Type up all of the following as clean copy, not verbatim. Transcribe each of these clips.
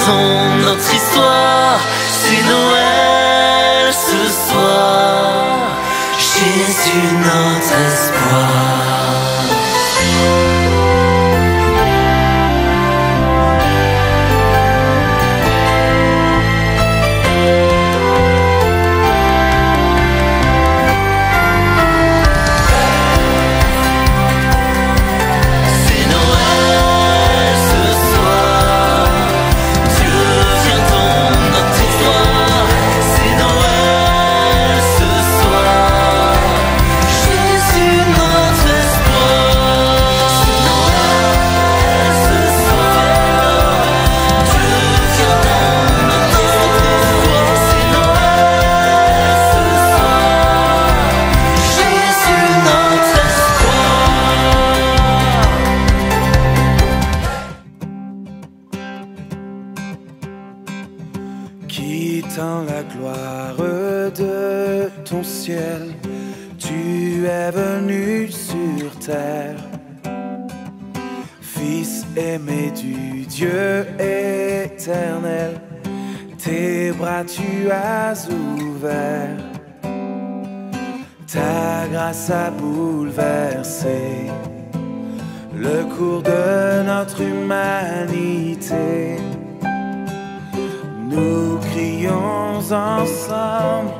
soutiens-t-on notre histoire? C'est Noël ce soir, Jésus notre espoir. Quittant la gloire de ton ciel, tu es venu sur terre. Fils aimé du Dieu éternel, tes bras tu as ouverts. Ta grâce a bouleversé le cours de notre humanité. Nous crions ensemble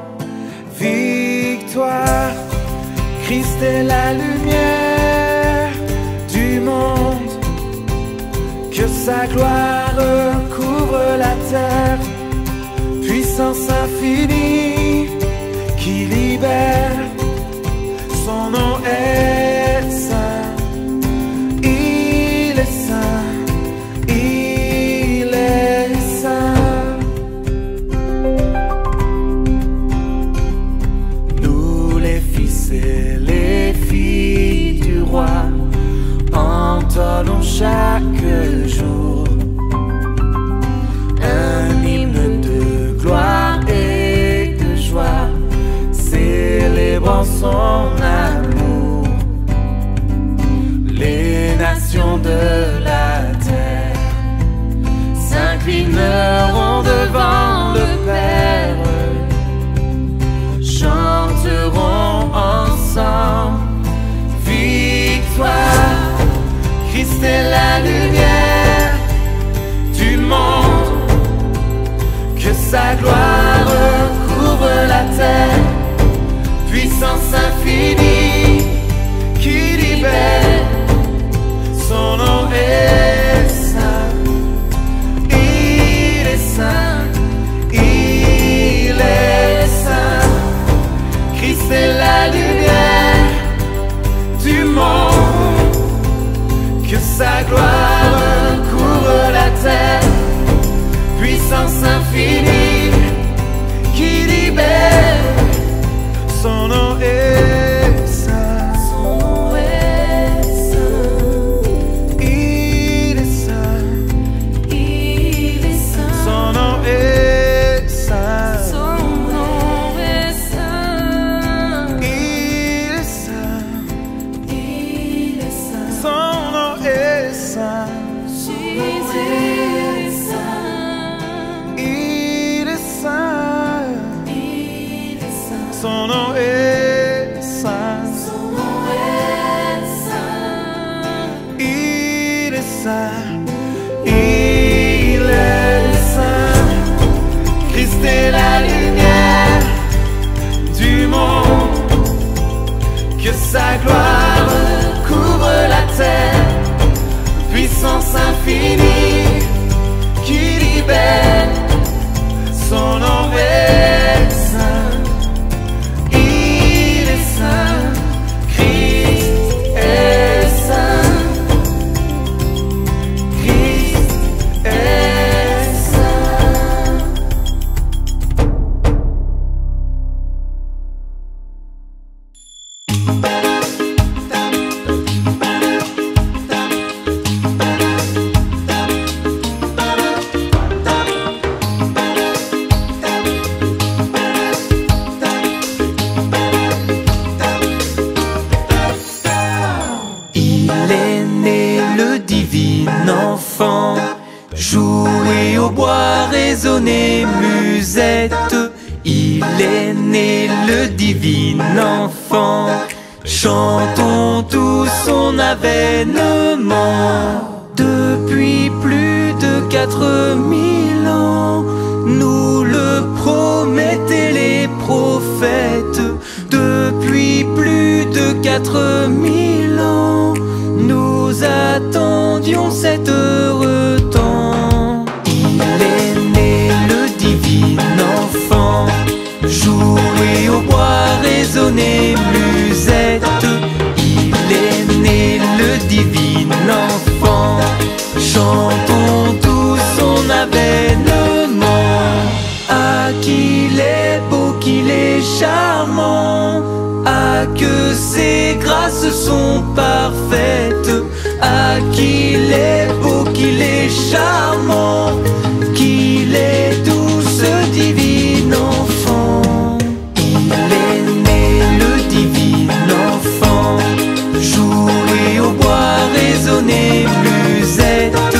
victoire. Christ est la lumière du monde, que sa gloire couvre la terre. Puissance infinie qui libère, son nom est saint. Il est saint, il est saint. Nous les fils et les filles du roi entonnons chaque jour un hymne de gloire et de joie, célébrant son amour. Les nations de la terre s'inclineront devant le Père, chanteront ensemble victoire. Christ est la lumière du monde, que sa gloire couvre la terre. Puissance infinie qui libère, son nom est saint. Il est saint, il est saint. Christ est la lumière du monde, que sa gloire couvre la terre. Puissance infinie qui libère, son nom est saint. Son nom est saint. Il est saint. Il est saint. Son nom est saint. Son nom est saint. Il est saint. Il est saint. Son nom est saint. Jésus est saint. Il est saint. Il est saint. Son nom est saint. Son nom est saint. Il est saint. Il est saint. Christ est la lumière du monde, que sa gloire couvre la terre. Puissance infinie qui libère, son nom est saint. Il est saint. Christ est saint. Christ est saint. Jouez au bois, résonnez musette. Il est né le divin enfant. Chantons tous son avènement. Depuis plus de 4000 ans, nous le promettaient les prophètes. Depuis plus de 4000 ans, nous attendions cet heureux temps. Il est né le divin enfant. Jouez au bois, résonnez musette. Il est né le divin enfant. Chantons tous son avènement. Ah, qu'il est beau, qu'il est charmant. Ah, que ses grâces sont parfaites. Ah, qu'il est beau, qu'il est charmant. Qu'il est doux ce divin enfant. Il est né le divin enfant. Jouez au bois, résonnez musette.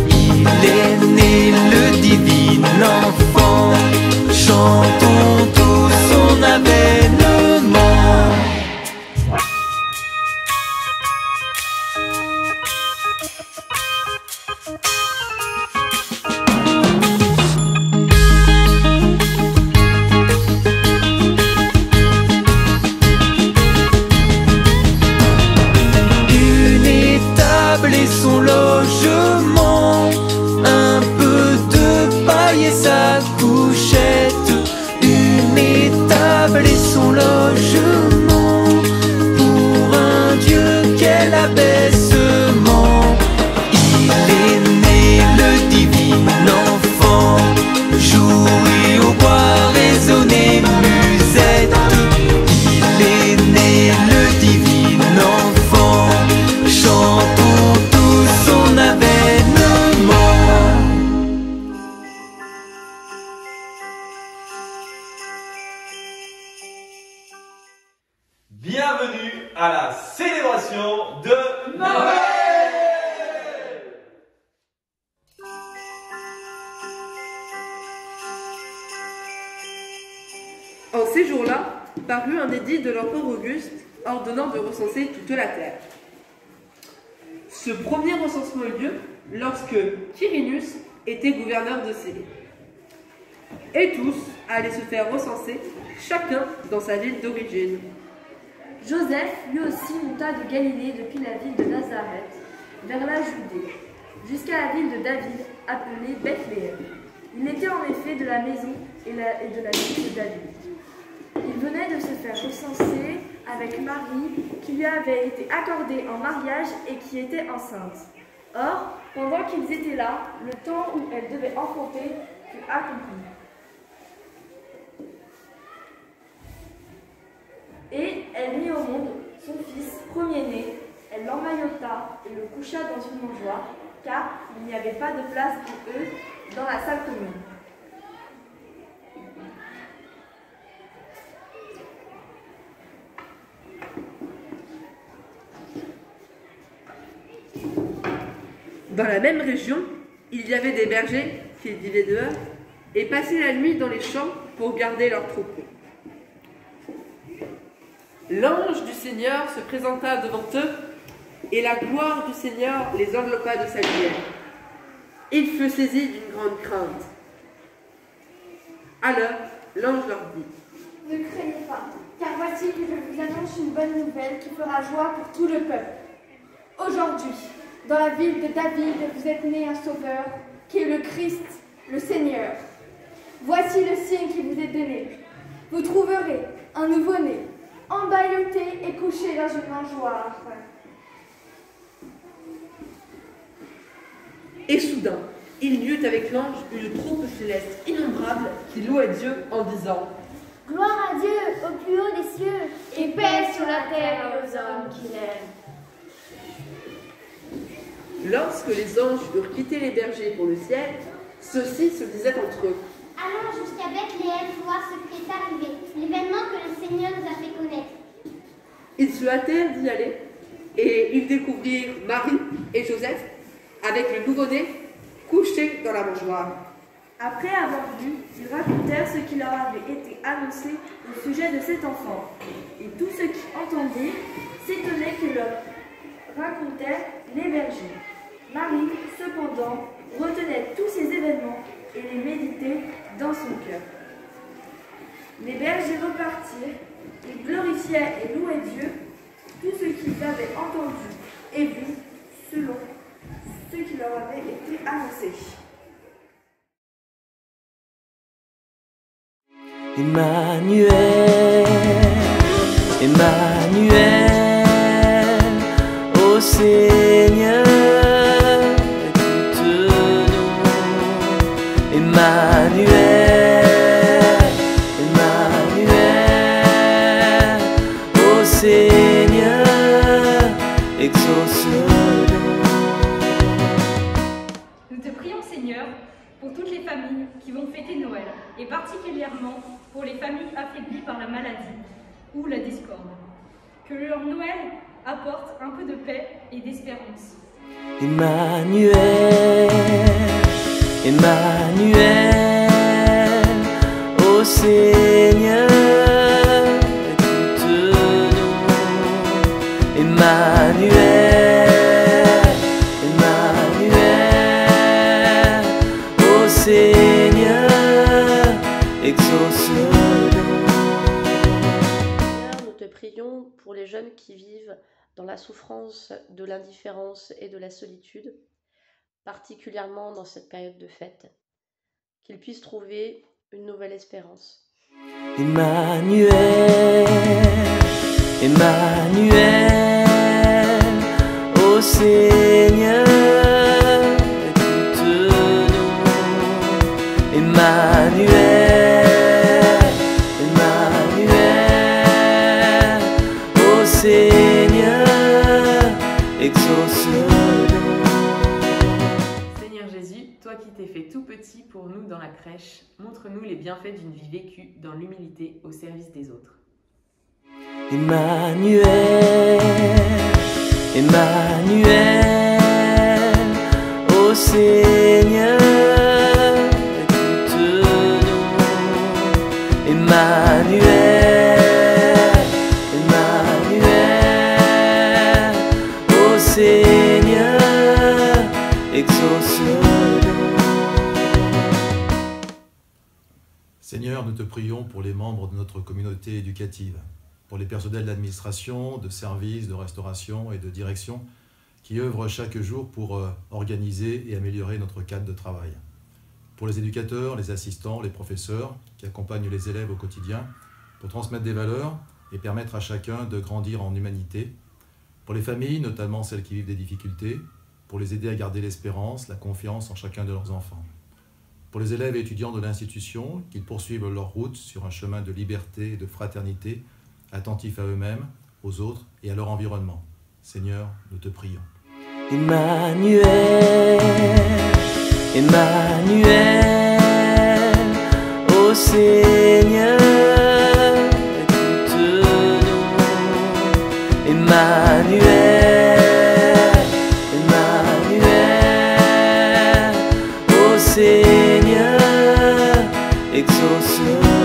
Il est né le divin enfant. Chantons tous son avènement. Une étable et son logement, un peu de paille et sa couchette. Une étable et son logement, pour un Dieu quel abaissement. Il est né le divin enfant. Jouez au bois, résonnez musette. Il est né le divin enfant. Chantons tous son avènement. Bienvenue à la célébration de Noël. En ces jours-là, parut un édit de l'empereur Auguste ordonnant de recenser toute la terre. Ce premier recensement eut lieu lorsque Quirinus était gouverneur de Syrie. Et tous allaient se faire recenser, chacun dans sa ville d'origine. Joseph, lui aussi, monta de Galilée depuis la ville de Nazareth, vers la Judée, jusqu'à la ville de David, appelée Bethléem. Il était en effet de la maison et de la ville de David. Il venait de se faire recenser avec Marie, qui lui avait été accordée en mariage et qui était enceinte. Or, pendant qu'ils étaient là, le temps où elle devait enfanter fut accompli. Et elle mit au monde son fils premier-né, elle l'emmaillota et le coucha dans une mangeoire, car il n'y avait pas de place pour eux dans la salle commune. Dans la même région, il y avait des bergers qui vivaient dehors et passaient la nuit dans les champs pour garder leurs troupeaux. L'ange du Seigneur se présenta devant eux et la gloire du Seigneur les enveloppa de sa lumière. Il fut saisi d'une grande crainte. Alors, l'ange leur dit: Ne craignez pas, car voici que je vous annonce une bonne nouvelle qui fera joie pour tout le peuple. Aujourd'hui, dans la ville de David, vous êtes né un sauveur, qui est le Christ, le Seigneur. Voici le signe qui vous est donné. Vous trouverez un nouveau-né, emmailloté et couché dans une mangeoire. Et soudain, il y eut avec l'ange une troupe céleste innombrable qui louait Dieu en disant: Gloire à Dieu au plus haut des cieux, Et paix sur la terre et aux hommes qu'il aime. Lorsque les anges eurent quitté les bergers pour le ciel, ceux-ci se disaient entre eux: allons jusqu'à Bethléem voir ce qui est arrivé, l'événement que le Seigneur nous a fait connaître. Ils se hâtèrent d'y aller, et ils découvrirent Marie et Joseph avec le nouveau-né, couchés dans la mangeoire. Après avoir bu, ils racontèrent ce qui leur avait été annoncé au sujet de cet enfant. Et tous ceux qui entendaient s'étonnaient que leur racontaient les bergers. Marie, cependant, retenait tous ces événements et les méditait dans son cœur. Les bergers repartirent, ils glorifiaient et louaient Dieu, tout ce qu'ils avaient entendu et vu, selon ce qui leur avait été annoncé. Emmanuel, Emmanuel, ô Seigneur, écoute-nous. Emmanuel, Emmanuel, ô Seigneur, exauce-nous. Nous te prions, Seigneur, pour toutes les familles qui vont fêter Noël, et particulièrement pour les familles affaiblies par la maladie ou la discorde. Que leur Noël apporte un peu de paix et d'espérance. Emmanuel, Emmanuel, ô Seigneur, écoute-nous. Emmanuel, Emmanuel, ô Seigneur, exauce-nous. Seigneur, nous te prions pour les jeunes qui vivent dans la souffrance de l'indifférence et de la solitude, particulièrement dans cette période de fête, qu'ils puissent trouver une nouvelle espérance. Emmanuel, Emmanuel, ô Seigneur, écoute-nous. Emmanuel, Emmanuel, ô Seigneur, exauce-nous. Seigneur Jésus, toi qui t'es fait tout petit pour nous dans la crèche, montre-nous les bienfaits d'une vie vécue dans l'humilité au service des autres. Emmanuel, Emmanuel, ô Seigneur, écoute-nous. Emmanuel, Emmanuel, ô Seigneur, exauce-nous. Seigneur, nous te prions pour les membres de notre communauté éducative, pour les personnels d'administration, de service, de restauration et de direction qui œuvrent chaque jour pour organiser et améliorer notre cadre de travail. Pour les éducateurs, les assistants, les professeurs qui accompagnent les élèves au quotidien pour transmettre des valeurs et permettre à chacun de grandir en humanité. Pour les familles, notamment celles qui vivent des difficultés, pour les aider à garder l'espérance, la confiance en chacun de leurs enfants. Pour les élèves et étudiants de l'institution, qu'ils poursuivent leur route sur un chemin de liberté et de fraternité, attentifs à eux-mêmes, aux autres et à leur environnement. Seigneur, nous te prions. Emmanuel, Emmanuel, ô Seigneur, écoute-nous. Emmanuel, Emmanuel, ô Seigneur, exauce-nous.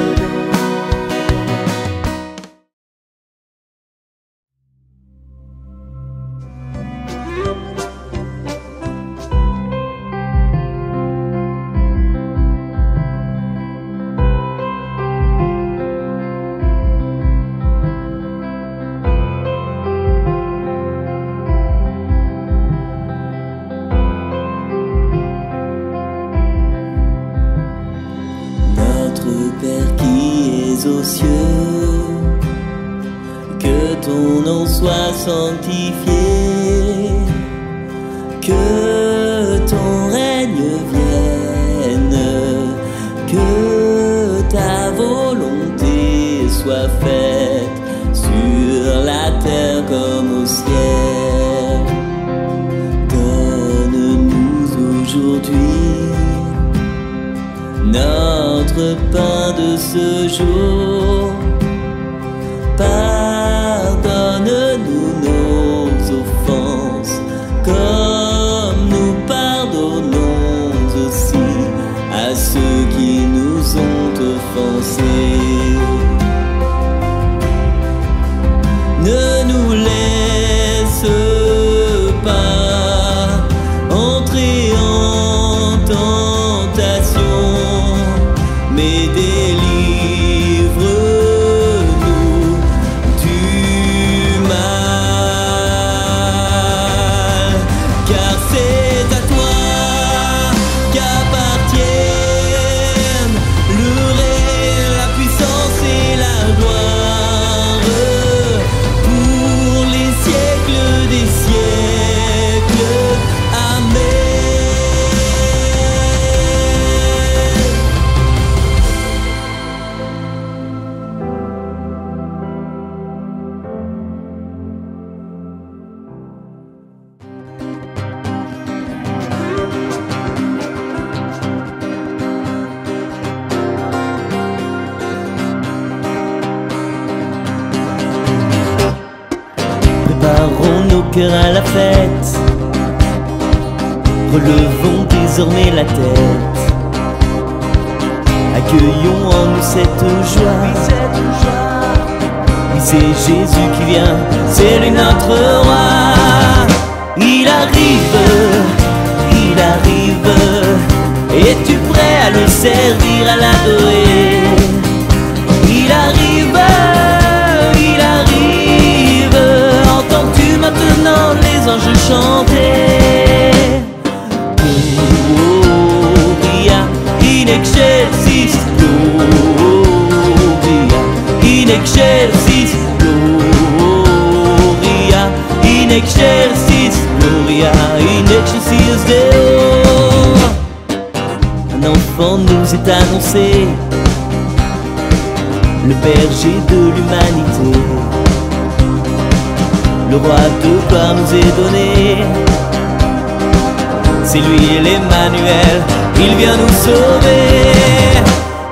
Aux cieux, que ton nom soit sanctifié, que ton règne vienne, que ta volonté soit faite sur la terre comme au ciel. Donne-nous aujourd'hui notre pain de ce jour. Pardonne-nous nos offenses, comme nous pardonnons cœur à la fête. Relevons désormais la tête. Accueillons en nous cette joie. Oui, c'est Jésus qui vient, c'est lui notre roi. Il arrive, es-tu prêt à le servir, à l'adorer? Il arrive, entends-tu maintenant les anges chanter? Gloria in excelsis, Gloria in excelsis, Gloria in excelsis, Gloria in excelsis Deo. Un enfant nous est annoncé, le berger de l'humanité. Le roi de gloire nous est donné, c'est lui l'Emmanuel, il vient nous sauver.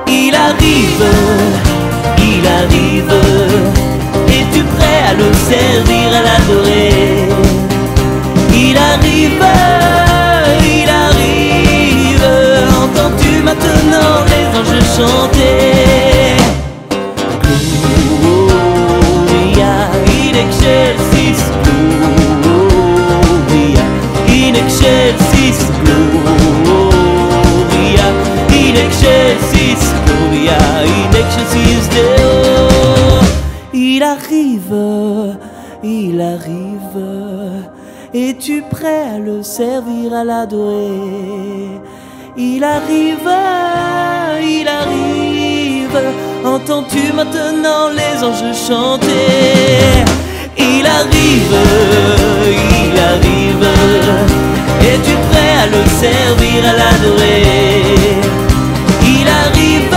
Il arrive, es-tu prêt à le servir, à l'adorer? Il arrive, entends-tu maintenant les anges chanter? Gloria in excelsis, Gloria in excelsis, Gloria in excelsis, Gloria in excelsis Deo. Il arrive, es-tu prêt à le servir, à l'adorer? Il arrive, entends-tu maintenant les anges chanter? Il arrive, es-tu prêt à le servir, à l'adorer? Il arrive,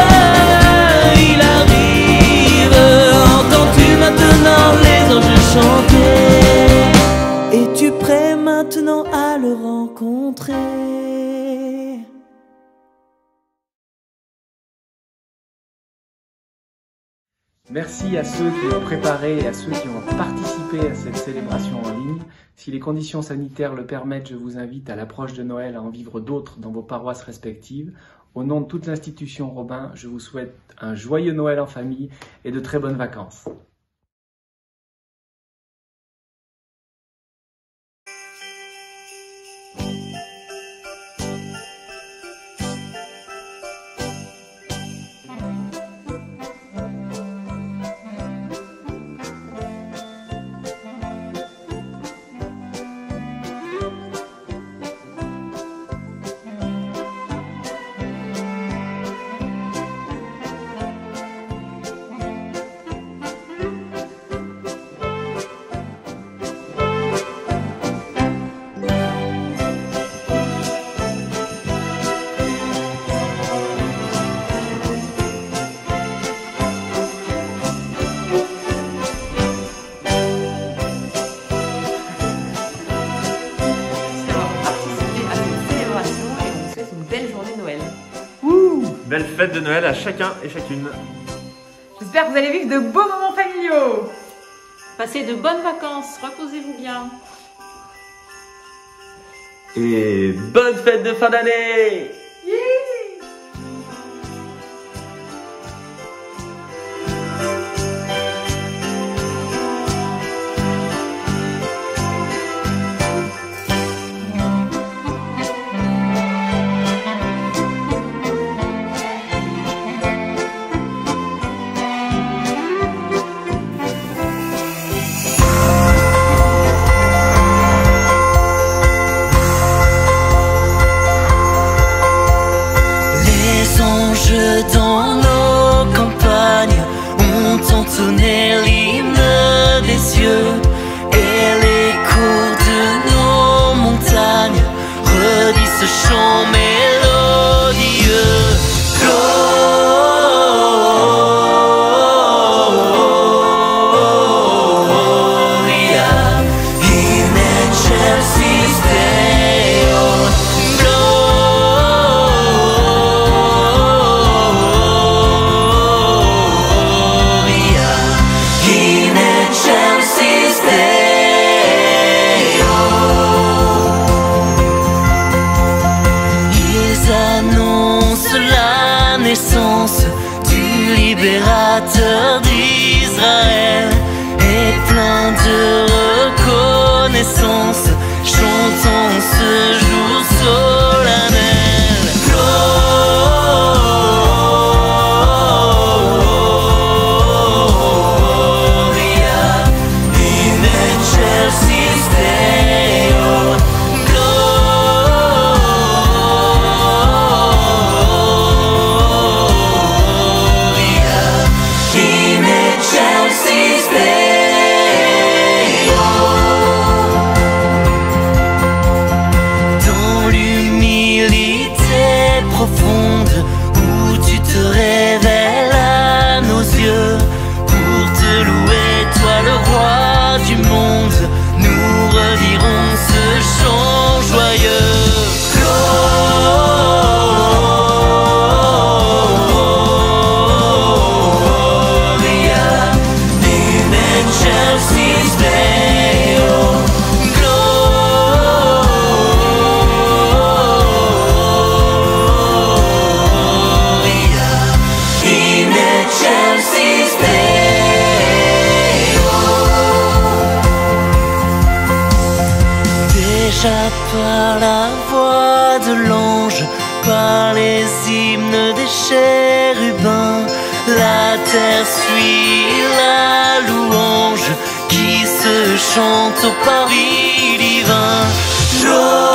entends-tu maintenant les anges chanter? Es-tu prêt maintenant à le rencontrer? Merci à ceux qui ont préparé et à ceux qui ont participé à cette célébration en ligne. Si les conditions sanitaires le permettent, je vous invite à l'approche de Noël à en vivre d'autres dans vos paroisses respectives. Au nom de toute l'institution Robin, je vous souhaite un joyeux Noël en famille et de très bonnes vacances. Belle fête de Noël à chacun et chacune. J'espère que vous allez vivre de beaux moments familiaux. Passez de bonnes vacances, reposez-vous bien. Et bonne fête de fin d'année! Dans nos campagnes, on entonnait l'hymne des cieux, et l'écho de nos montagnes redit ce chant mélodieux. Gloria in excelsis Deo. In excelsis Deo. déjà par la voix de l'ange, par les hymnes des chérubins. La terre suit la louange qui se chante au Paris divin.